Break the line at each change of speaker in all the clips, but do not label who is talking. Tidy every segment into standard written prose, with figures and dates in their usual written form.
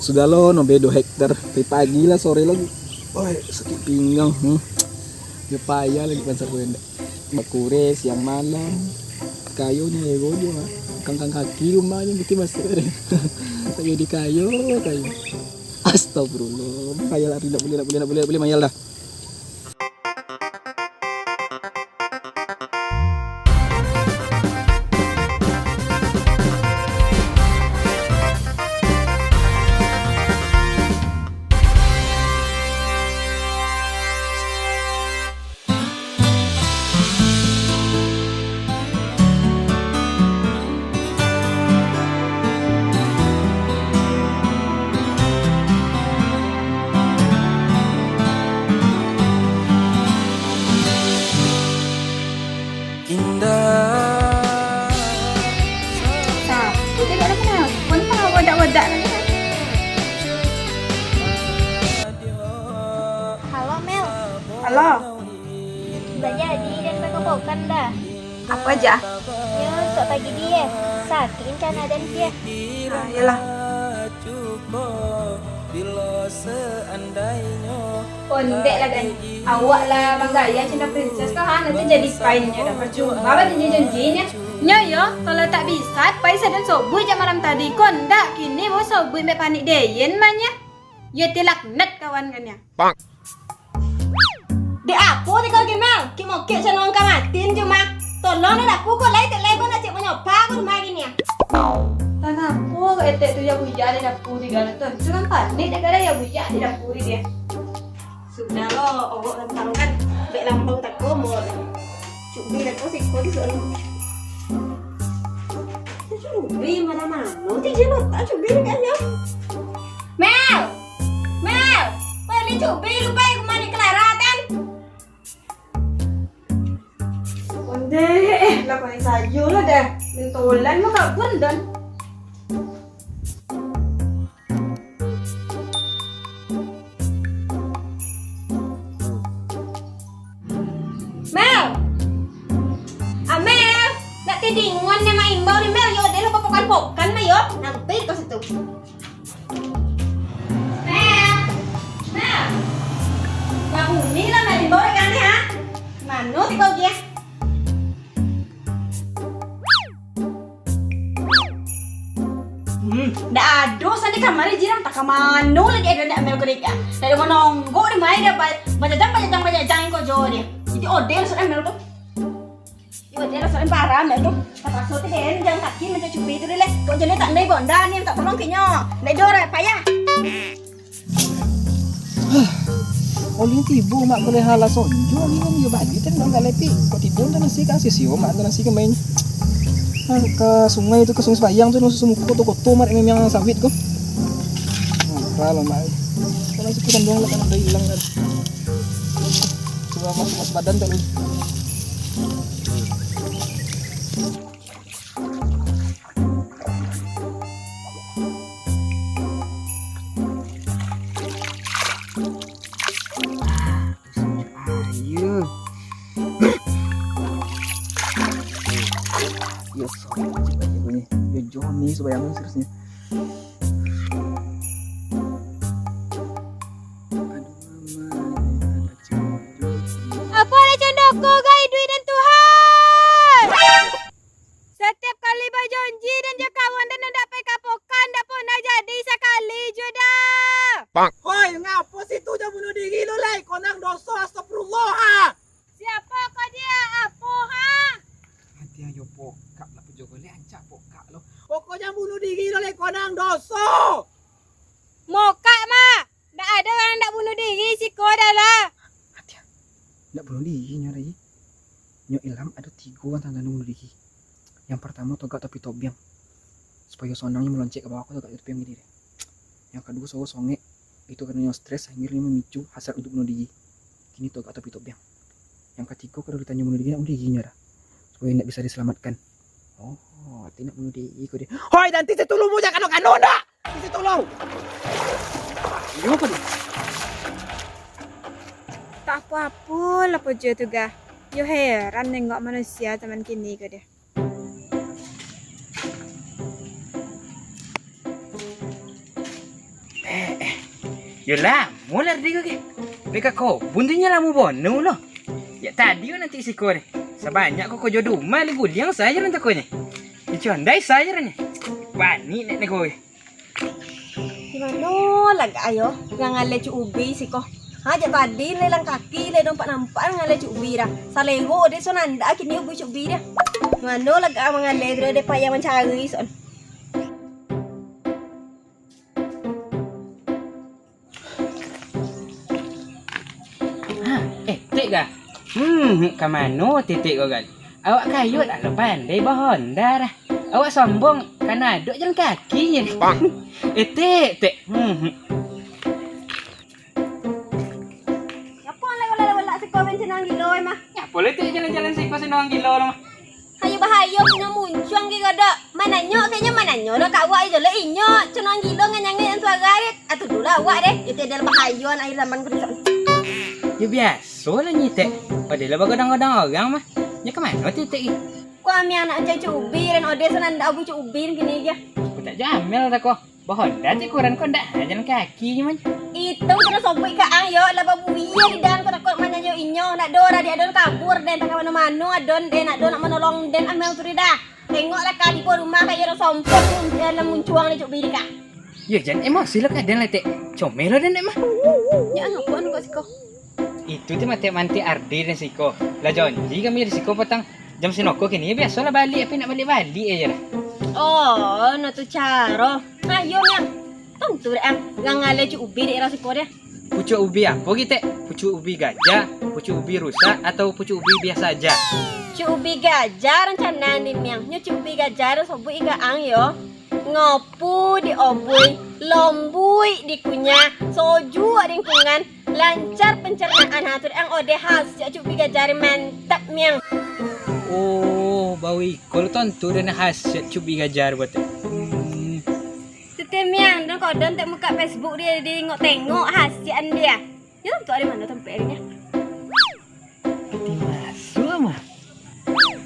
Sudah lo nombe 2 hektar dari pagi lah sore lagi. Wah sakit pinggang. Ya payah lagi pasar kuenda. Bakure siang malam. Kayunya ya gojo mah. Kangkang kaki rumahnya gitu mas. Tak jadi kayu. Astagfirullah. Kayak lah tidak boleh mayal dah.
Halo Mel,
Halo,
udah jadi dan berkepokan dah.
apa aja?
Ya, sok pagi dia, saking cana dan dia.
Nah, yalah. Kondek lah kan. Awak lah Bang Gaya Cinta Princess kah nanti jadi painnya dah percuma. Apa janjinya? Nya yo, kalau tak bisa, paisa dan sobui jam malam tadi kondak kini mau sobui mbak panik deyen manya. Ya tilak net kawan kan ya.
Bang.
Dek aku di kau Mel, ki mau kek senong kamatin cuma. Tolong dah aku kok lai tek lai kau nak cek menyopa aku rumah gini ya. Tanah aku kok etek tu ya buja di dapur di galet tu. Jangan panik dah kada ya buja di dapur dia. Sudah lo, awak kan kan bek lambang tak komor. Cubi dah kau sikko di sana. Cubi mana-mana, ti jenut tak cubi kan ya. Mel! Mel! Beli cubi lupa aku mani kelaratan. Onde, lah paling sayo lah dah. Mentolan mo ka bundan. Mel! Mel! Nak tidingon na maimbaw ni Mel yo. Dahil papakan-pokan na yo. Nanti ko sa to. Mel! Mel! Mahuni lang maimbaw rin ka ha? Mano, tikaw dia? Ndak ada sana kamar jiran tak kamano lagi ada nak ambil kerja. Dari mana nonggo di mana dia banyak kau jauh dia. Jadi odel sudah ambil tu. Ibu dia sudah parah ambil tu. Kata suatu dia jangan kaki macam cubi tu deh. Kau jadi tak naik bonda ni tak tolong kinyo. Naik dor payah.
Oleh tibu mak boleh halah sonjo ni kan dia bagi kan bang galepi. Kau tibu tu nasi kasih sio mak tu nasi ke main. Ke sungai itu ke sungai Sebayang tuh nusu muku koto-koto mak yang sawit kok. Kalau mak. Kalau seputan doang lah kan udah hilang kan. Coba masuk badan tuh. Ayo. Yes, ya Johnny Sebayang seriusnya.
Apa ada condoko gai duit dan Tuhan. Setiap kali berjanji dan dia kawan dan hendak pergi kapokan tak pernah jadi sekali juga.
Hoi, ngapa sih tu jangan bunuh diri lu lai? Kau nang dosa astagfirullah ha.
Siapa kau dia? Apa ha?
Hati ayo pokak lah penjogo le ancak pokak lo.
Kau jangan bunuh diri lu lai, kau nang dosa.
Moka mak. Tak ada orang nak bunuh diri si kau dah lah.
Hati ndak bunuh diri nyari. Nyo ilham ada 3 orang tanda bunuh diri. Yang pertama togak tapi tobiang. Supaya sonangnya meloncek ke bawah aku togak tobiang gini deh. Yang kedua sowo songe itu karena stres akhirnya memicu hasrat untuk bunuh diri. Kini togak tapi tobiang. Yang ketiga kalau ditanya bunuh diri nak bunuh diri nyara. Supaya tidak bisa diselamatkan. Oh, Oh, tidak bunuh diri kau dia. Hoi, nanti saya tolongmu jangan kano dah. Saya tolong. Ini apa dia?
Tak apa-apa lah puja tu ga. Yo heran nengok manusia zaman kini ke dia.
Yolah, mula dia ke? Mereka kau, buntinya lah mu bono loh. Ya tadi nanti si kau ni. Sebanyak kau jodoh mal guliang saya nanti kau ni. Itu andai saya ni. Bani nek kau.
Di mana lagi ayo? Yang ngale cu ubi si kok. Aja tadi lelang kaki le nampak ngale cu ubi dah. Salego de sonanda kini ubi cu ubi dah. Mana lagi ngale de payah mencari son.
Titik ke? Kamano titik kau kan? Awak kayu dah lo pandai bahon dah. Awak sombong karena duk jalan kaki je. Tik.
Apa lagi si kau mencenang gilo mah?
Ya boleh tik jalan-jalan sih kau senang gila lah.
Hayu bahaya punya muncung ke kada. Mana nyok kayaknya mana nyok dah kak awak itu le inyo cenang gilo nganyangin suara atau dulu awak deh. Itu adalah bahayaan akhir zaman kerja.
Ya biasa lah nyitek. Padahal bagadang-gadang orang mah. Ya kemana titik ni?
Kau ambil anak cai cubi dan ode senanda abu cubi gini ya.
Aku tak jamel tak kau. Bahon dah ti kurang kau dah jalan kaki je man.
Itu terus sobek ke ang yo lah babu iya di dan kau takut mana yo inyo nak dora dia don kabur dan tak mana-mana adon den nak don nak menolong den amel turi dah. Tengoklah kali po rumah kayak sompong dalam muncuang ni cubi dika.
Ya jangan emosi lah kadang lah tek. Comel lah dan mah.
Ya ngapuan kau siko.
Itu tu mati Ardi dan Siko. Lah janji kami di Siko petang jam sinoko kini biasa lah balik tapi nak balik aja lah.
Oh, no tu caro. Ayo yang. Tentu deh ang ngale cu ubi di era Siko dia.
Pucuk ubi apa gitu? Pucuk ubi gajah, pucuk ubi rusak atau pucuk ubi biasa aja?
Cu ubi gajah rencana ni miang. Nyo cu ubi gajah sobu iga ang yo. Ngopu di obui, lombui di kunyah, soju di lingkungan, lancar pencernaan hatur yang ode khas cubi gajari mantap miang.
Oh, bawi kalau tentu dan khas cubi gajar buat.
Setiap miang dan kau dan muka Facebook dia tengok hasian dia. Ya tentu ada mana tempatnya.
Di masuk mah.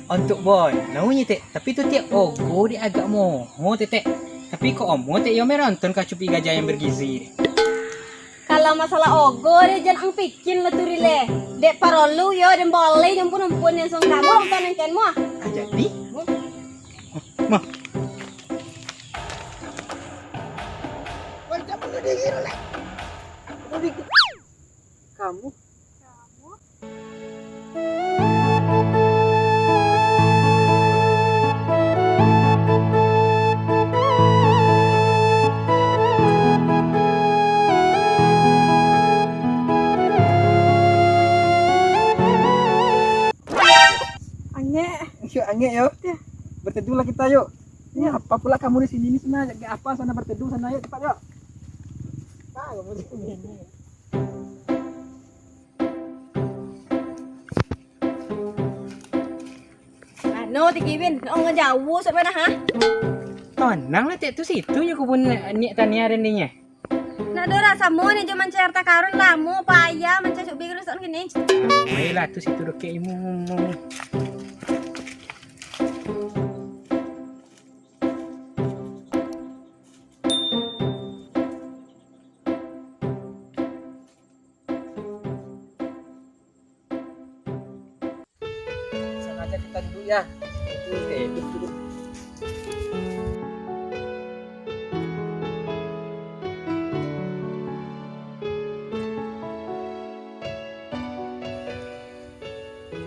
Untuk bon, naunya tek. Tapi tu tiap ogo dia agak moho tek. Tapi kok omo tek yo meronton ka cupi gajah yang bergizi.
Kalau masalah ogo dia jangan pikin lah turile. Dek parolu yo dan boleh nyampun yang song kamu nonton nengken mo.
Jadi? Mah.
Macam bunuh diri lo, Lek.
Kamu? Yuk angin yuk. Berteduhlah kita yuk. Ini apa pula kamu di sini ni sana? Jaga apa sana berteduh sana yuk cepat yuk. Tahu kamu di sini.
No tigibin, ông jauh sampai dah ha.
Tenang lah tek tu situ je kebun niat tania dan dia.
Nak ada rasa mo ni cuma cerita karun lah mo payah macam cubi kalau soal gini.
Baiklah tu situ dok imu.
Sengaja kita duduk ya. Duduk.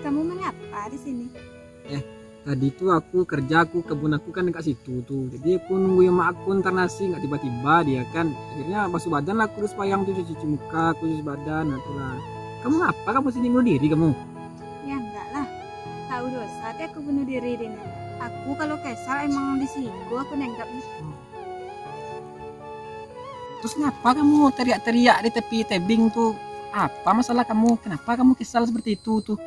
Kamu mengapa di sini?
Tadi tuh aku kerja kebun aku kan dekat situ tuh. Jadi aku nunggu yang mak aku ntar nasi nggak tiba-tiba dia kan. Akhirnya basuh badan lah aku terus payang tuh cuci muka, aku cuci badan itulah. Kamu ngapa kamu sini bunuh diri kamu?
Ya enggak lah. Tahu dosa tapi aku bunuh diri deh. Aku kalau kesal emang di situ aku nenggap.
Terus kenapa kamu teriak-teriak di tepi tebing tuh? Apa masalah kamu? Kenapa kamu kesal seperti itu tuh?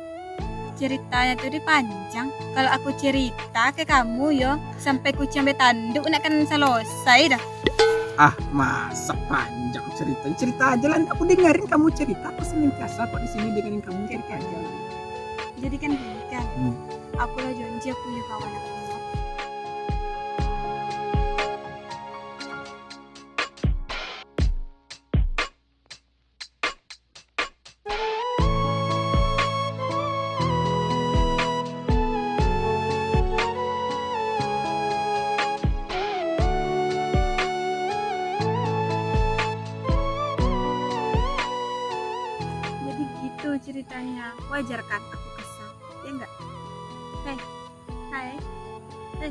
ceritanya tuh panjang. Kalau aku cerita ke kamu yo, sampai kucing sampai tanduk nak kan selesai dah.
Ah, masa panjang cerita? Cerita aja lah, aku dengerin kamu cerita. Aku senantiasa kok di sini dengerin kamu cerita aja.
Jadi kan gini kan, aku lah janji aku punya kawan aku. Jadi gitu ceritanya. Wajar kan aku kesal, ya enggak? Hei, hei,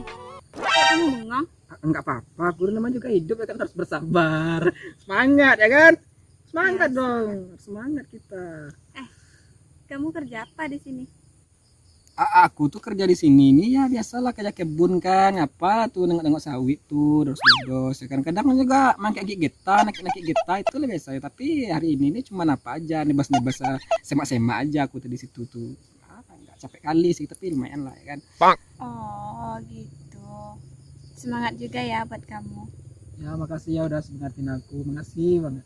kok kamu bengong?
Enggak apa-apa, purnama juga hidup ya kan, harus bersabar. Semangat ya kan? Semangat dong, semangat kita.
Kamu kerja apa di sini?
Aku tuh kerja di sini nih ya biasalah kayak kebun kan, apa tuh nengok-nengok sawit tuh, dos-dos ya kan. Kadang juga main kayak getah, nakik getah itu lebih biasa. Tapi hari ini nih cuma apa aja, nebas-nebas semak-semak aja aku tuh di situ tuh. Enggak capek kali sih, tapi lumayan lah ya kan.
Oh gitu. Semangat juga ya buat kamu.
Ya makasih ya udah semangatin aku, makasih banget.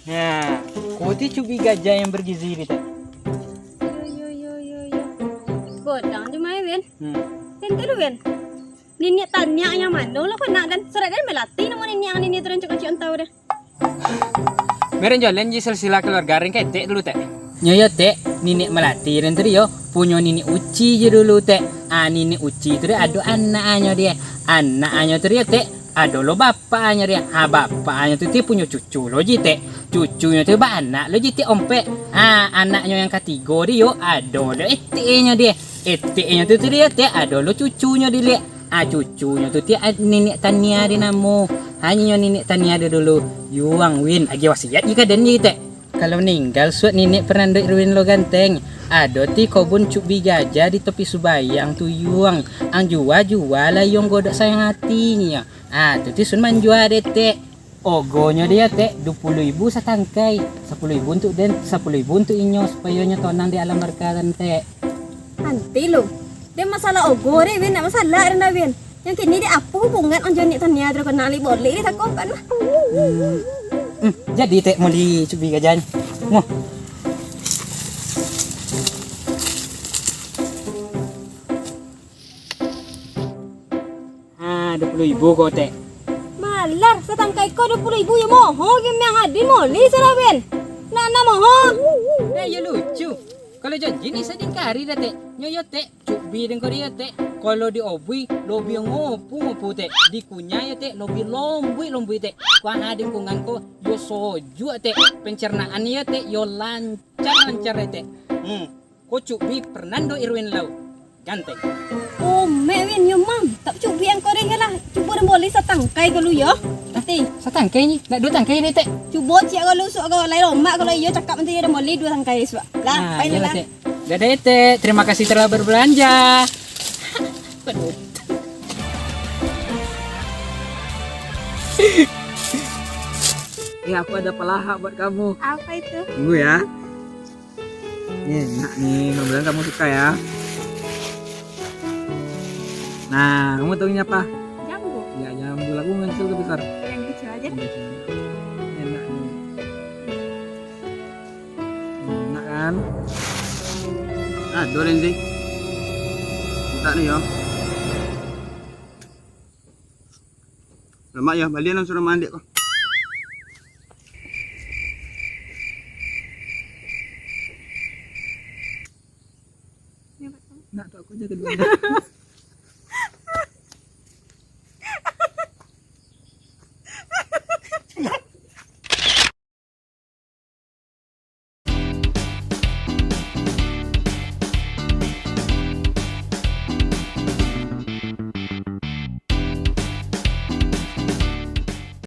Nah, kau tuh cubi gajah yang bergizi ini tak?
Yo. Bodang je mai Win. Kan tu Win. Nini tanya yang mana lah kau nak dan serat dan melati nama nini yang nini terus cakap tahu dah.
Meren jalan di silsilah keluarga ring kayak tek dulu tek. Nyoyo tek, nini melati dan tadi yo punya nini uci je dulu tek. Nini uci itu dia ada anaknya dia. Anaknya itu dia tek. Ada lo bapaknya dia. Bapaknya itu dia punya cucu lo je tek. Cucunya itu anak lo je tek ompek. Anaknya yang ketiga dia yo ada lo eteknya dia. Eteknya itu dia tek ada lo cucunya dia. Cucunya tu dia nenek Tania di namo. Hanya nenek Tania ada dulu. Yuang Win, lagi wasiat jika dan ni tek. Kalau meninggal suat nenek pernah dek Win lo ganteng. Ada ti kebun cubi gajah di tepi Subayang tu Yuang. Ang jual lah yang godok sayang hatinya. Tu ti sun manjual deh tek. Ogonya dia tek 20.000 satangkai. 10.000 untuk den, 10.000 untuk inyo supaya nyo tonang di alam berkatan tek.
Nanti lo. Dia masalah ogo deh Win, nak masalah dah Win. Yang kini dia apa hubungan on Johnny Tania terus kena li boleh dia tak kompan lah.
Jadi tek mau dicubi gajahnya. Mau. Ah, 20.000 kau tek.
Malar setangkai kau 20.000 ya moho game yang ada moli sana Win. Nana moho.
Ya lucu. Kalau janji ni saya dingkari dah tek. Nyoyo tek, cubi dengan dia tek. Kalau di obui, lobi ngopu tek. Di kunyah ya tek, lobi lombui tek. Kuang ada kungan ko, yo soju tek. Pencernaan ya tek, yo lancar ya tek. Ko cubi pernah do Irwin lau. Ganteng.
Oh, Win yo mantap cubi yang kau deh lah. Cuba dan boleh setangkai kalau ya. Nanti.
Setangkai ni, nak 2 tangkai ni tek.
Cuba cik kalau suak kalau lain romak kalau iya cakap nanti ada boleh 2 tangkai suak. Lah, baiklah lah.
Tek. Dadah tek, terima kasih telah berbelanja.
Aku ada pelaha buat kamu.
Apa itu?
Tunggu ya. Ini enak nih, mudah-mudahan kamu suka ya. Nah, kamu tahu ini apa?
Jambu.
Ya, jambu lagu kecil ke besar.
Yang kecil aja.
Enak nih. Enak kan?
Doren sih. Tak nih ya. Lemak ya, balian suruh mandi kok.
Nak tuh aku aja kedua.